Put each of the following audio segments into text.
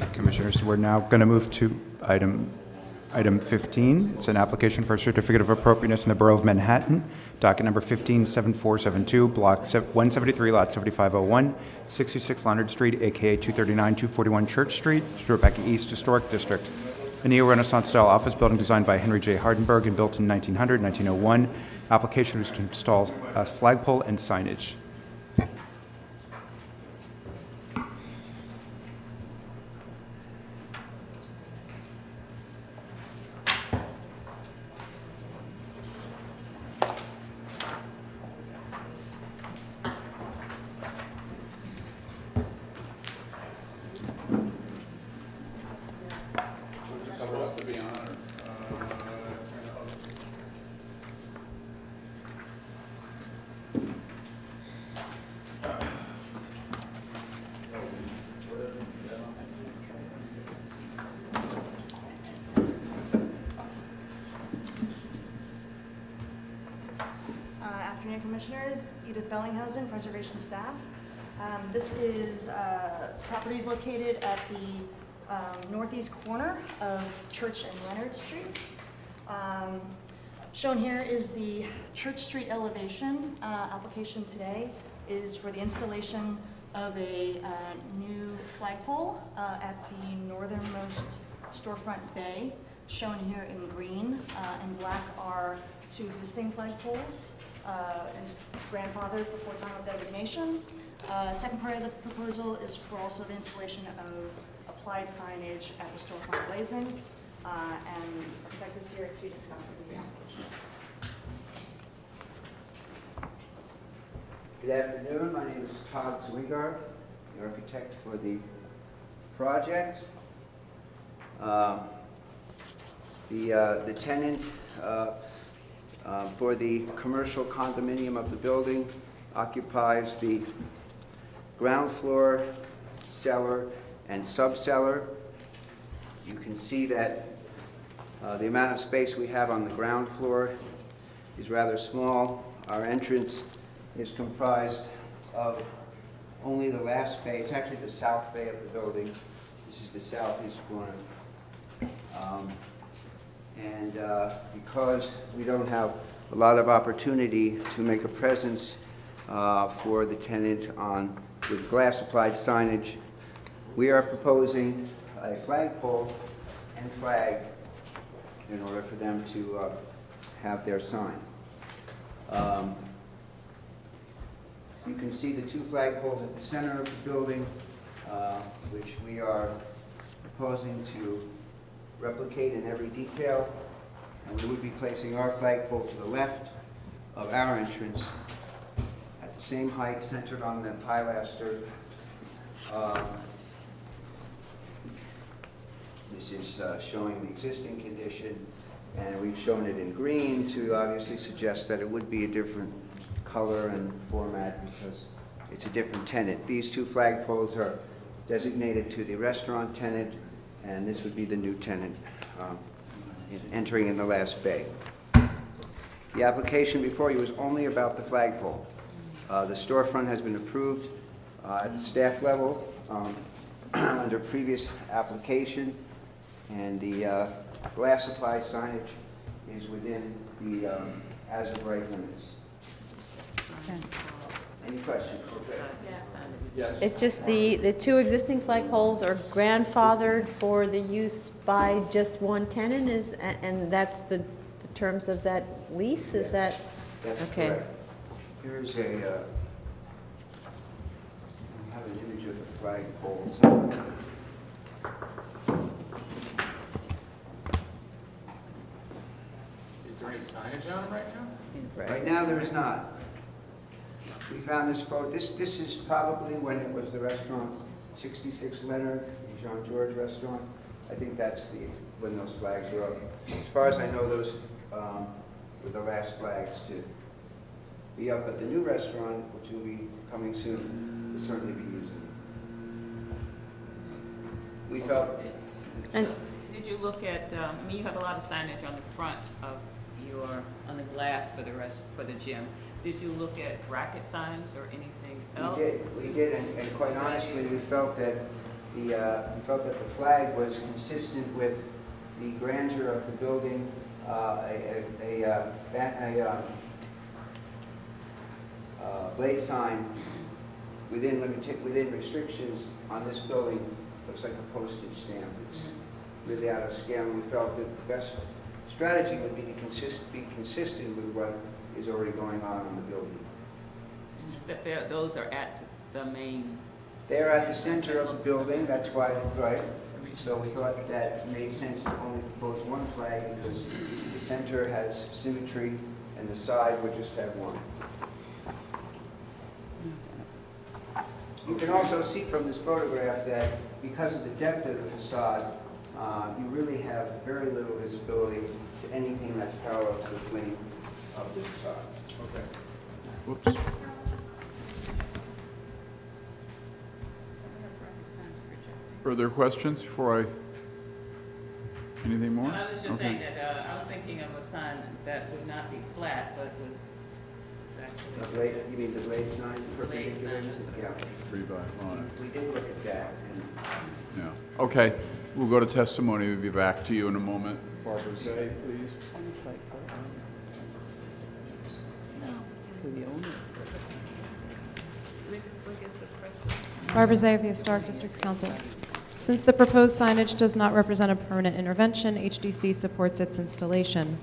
Commissioners, we're now going to move to item 15. It's an application for a certificate of appropriateness in the Borough of Manhattan, docket number 157472, block 173, lot 7501, 66 Leonard Street, aka 239-241 Church Street, Stewart-Bakke East Historic District. A neo-Renaissance style office building designed by Henry J. Hardenberg and built in 1901. Application is to install a flagpole and signage. Afternoon, Commissioners. Edith Bellinghausen, Preservation Staff. This is properties located at the northeast corner of Church and Leonard Streets. Shown here is the Church Street elevation. Application today is for the installation of a new flagpole at the northernmost storefront bay. Shown here in green and black are two existing flagpoles and grandfathered before time of designation. Second part of the proposal is for also the installation of applied signage at the storefront blazing, and architect is here to discuss the application. Good afternoon. My name is Todd Zwingar, the architect for the project. The tenant for the commercial condominium of the building occupies the ground floor, cellar, and subcellar. You can see that the amount of space we have on the ground floor is rather small. Our entrance is comprised of only the last bay. It's actually the south bay of the building. This is the southeast corner. Because we don't have a lot of opportunity to make a presence for the tenant with glass applied signage, we are proposing a flagpole and flag in order for them to have their sign. You can see the two flagpoles at the center of the building, which we are proposing to replicate in every detail, and we would be placing our flagpole to the left of our entrance at the same height, centered on the pilaster. This is showing the existing condition, and we've shown it in green to obviously suggest that it would be a different color and format because it's a different tenant. These two flagpoles are designated to the restaurant tenant, and this would be the new tenant entering in the last bay. The application before you is only about the flagpole. The storefront has been approved at the staff level under previous application, and the glass applied signage is within the as-of-right limits. Any questions? Okay. Yes. It's just the two existing flagpoles are grandfathered for the use by just one tenant, and that's the terms of that lease? Is that? That's okay? Correct. Here's I have an image of the flagpole. So Is there any signage on it right now? right now there is not. We found this photo. This is probably when it was the restaurant 66 Leonard, the Jean George restaurant. I think that's when those flags were up. As far as I know, those were the last flags to be up at the new restaurant, which will be coming soon. We'll certainly be using it. We felt. And did you look at? I mean, you have a lot of signage on the front of on the glass for the gym. Did you look at bracket signs or anything else? We did, and quite honestly, we felt that We felt that the flag was consistent with the grandeur of the building, blade sign within restrictions on this building looks like a postage stamp. It's really out of scale, and we felt that the best strategy would be to be consistent with what is already going on the building. Except those are at the main. They're at the center of the building, that's why, right? So we thought that made sense to only propose one flag because the center has symmetry and the side would just have one. You can also see from this photograph that because of the depth of the facade, you really have very little visibility to anything that's parallel to the plane of the facade. Okay. Whoops. Further questions before anything more? No, I was just Okay. saying that, I was thinking of a sign that would not be flat, but was The actually. blade, you mean the blade sign? Blade sign, Yeah. 3 by 5. We did look at that, and Yeah. Okay, we'll go to testimony. We'll be back to you in a moment. Barbara Zay, please. Barbara Zay of the Historic Districts Council. Since the proposed signage does not represent a permanent intervention, HDC supports its installation.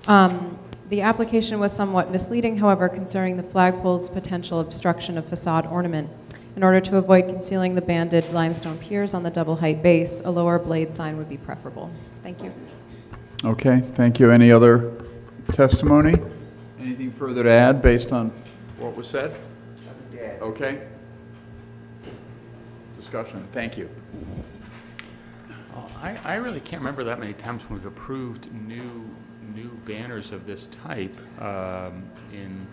The application was somewhat misleading, however, concerning the flagpole's potential obstruction of facade ornament. In order to avoid concealing the banded limestone piers on the double-height base, a lower blade sign would be preferable. Thank you. Okay, thank you. Any other testimony? Anything further to add based on what was said? yeah. Okay. Discussion. Thank you. I really can't remember that many times when we've approved new banners of this type in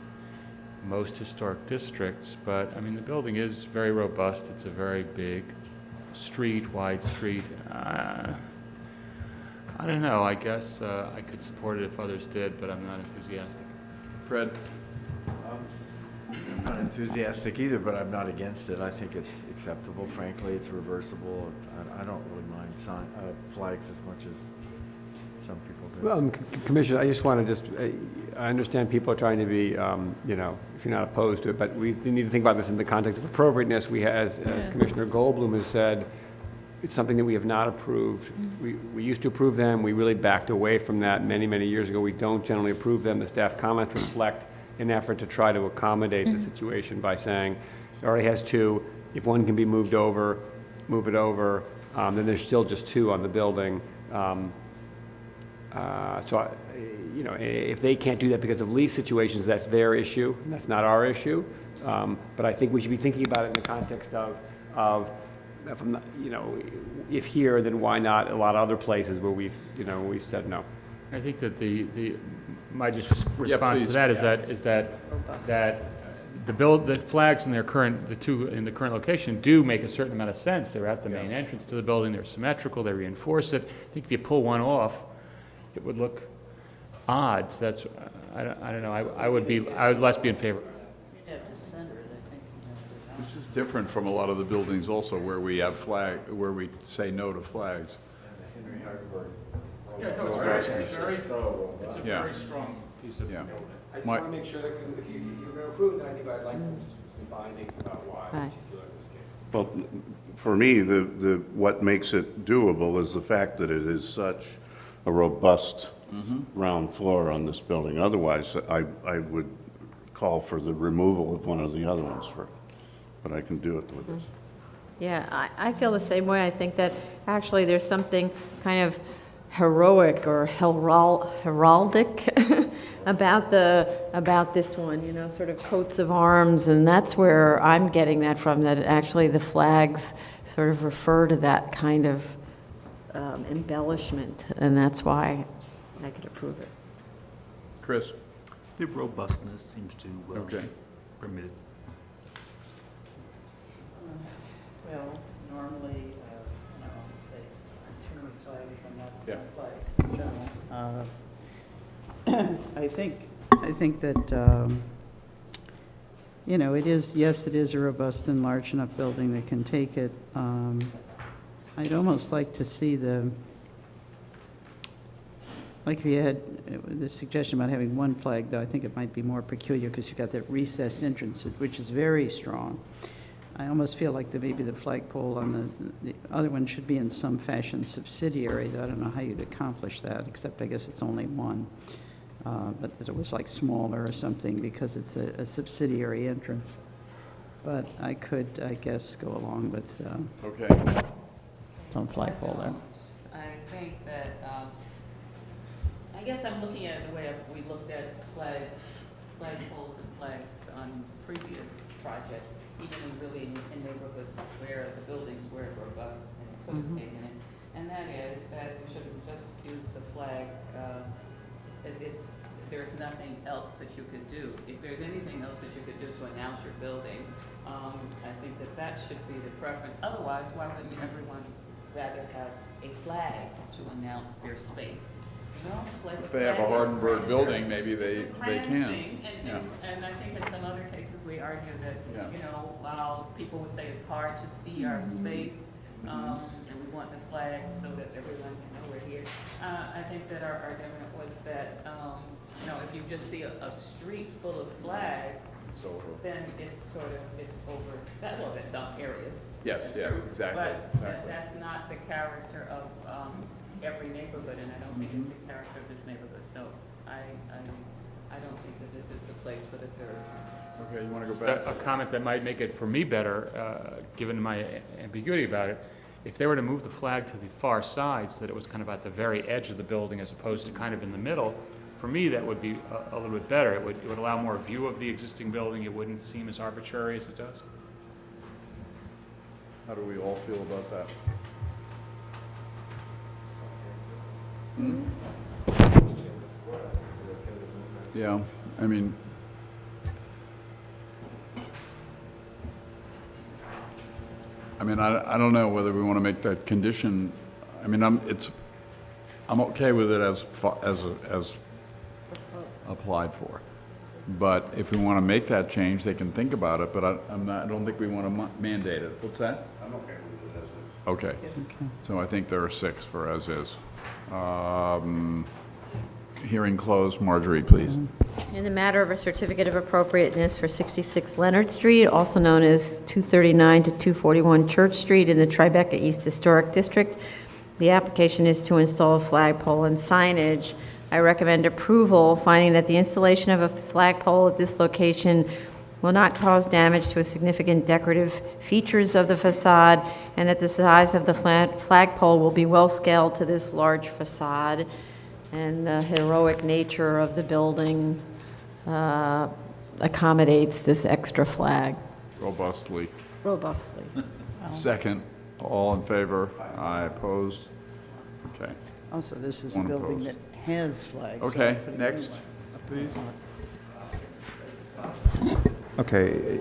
most historic districts, but I mean, the building is very robust. It's a very big street, wide street. I don't know. I guess I could support it if others did, but I'm not enthusiastic. Fred? I'm not enthusiastic either, but I'm not against it. I think it's acceptable. Frankly, it's reversible. I don't really mind flags as much as some people do. Well, Commissioner, I just want to I understand people are trying to be, if you're not opposed to it, but we need to think about this in the context of appropriateness. As Commissioner Goldblum has said, it's something that we have not approved. We used to approve them. We really backed away from that many, many years ago. We don't generally approve them. The staff comments reflect an effort to try to accommodate the situation by saying it already has 2. If one can be moved over, move it over. Then there's still just 2 on the building. If they can't do that because of lease situations, that's their issue. That's not our issue. But I think we should be thinking about it in the context of if here, then why not a lot of other places where we've said no. I think that my response to please. that is that the flags in the two in the current location do make a certain amount of sense. They're at the main entrance to the building. They're symmetrical. They reinforce it. I think if you pull one off, it would look odd. So that's I don't know. I would less be in favor. This is different from a lot of the buildings also where we have where we say no to flags. Yeah, no, it's a very Yeah. very strong piece of Yeah. building. I just My- want to make sure that if you're going to approve, then I think I'd like some findings about why Right. particular this case. Well, for me, what makes it doable is the fact that it is such a robust round floor on this building. Otherwise, I would call for the removal of one of the other ones, but I can do it with this. Yeah, I feel the same way. I think that actually there's something kind of heroic or heraldic about this one, sort of coats of arms, and that's where I'm getting that from, that actually the flags sort of refer to that kind of embellishment, and that's why I could approve it. Chris? The robustness seems to Okay. permit it. Well, normally, say, two flags from that Yeah. flags in general. I think that, it is, yes, it is a robust and large enough building that can take it. I'd almost like to see like if you had the suggestion about having one flag, though I think it might be more peculiar because you've got that recessed entrance, which is very strong. I almost feel like maybe the flagpole on the other one should be in some fashion subsidiary, though I don't know how you'd accomplish that, except I guess it's only one. But that it was like smaller or something because it's a subsidiary entrance. But I could, I guess, go along with Okay. some flagpole there. I think that, I guess I'm looking at it the way we looked at flagpoles and flags on previous projects, even in neighborhoods where the buildings were robust and put a stake in it. And that is that we shouldn't just use the flag as if there's nothing else that you could do. If there's anything else that you could do to announce your building, I think that should be the preference. Otherwise, why wouldn't everyone rather have a flag to announce their space? You know, it's like If they have a Hardenberg building, maybe they can. Yeah. And I think in some other cases, we argue that, Yeah. you know, while people would say it's hard to see our space, and we want the flag so that everyone can know we're here. I think that our argument was that, you know, if you just see a street full of flags, then it's over, well, there's some areas. Yes, that's yes, true, exactly, But exactly. that's not the character of every neighborhood, and I don't think it's the character of this neighborhood. So I don't think that this is the place for the third. Okay, you want to go back? A comment that might make it for me better, given my ambiguity about it, if they were to move the flag to the far side so that it was kind of at the very edge of the building as opposed to kind of in the middle, for me, that would be a little bit better. It would allow more view of the existing building. It wouldn't seem as arbitrary as it does. How do we all feel about that? Yeah, I mean, I don't know whether we want to make that condition. I mean, I'm okay with it as applied for. But if we want to make that change, they can think about it, but I don't think we want to mandate it. What's that? I'm okay with it as is. Okay. So I think there are 6 for as is. Hearing closed. Marjorie, please. In the matter of a certificate of appropriateness for 66 Leonard Street, also known as 239 to 241 Church Street in the Tribeca East Historic District, the application is to install a flagpole and signage. I recommend approval, finding that the installation of a flagpole at this location will not cause damage to a significant decorative features of the facade, and that the size of the flagpole will be well scaled to this large facade, and the heroic nature of the building accommodates this extra flag Robustly. robustly. Second. All in favor? Aye. Opposed? Okay. Also, this is a One building opposed. that has flags. so Okay, put it in next, there. please. Okay,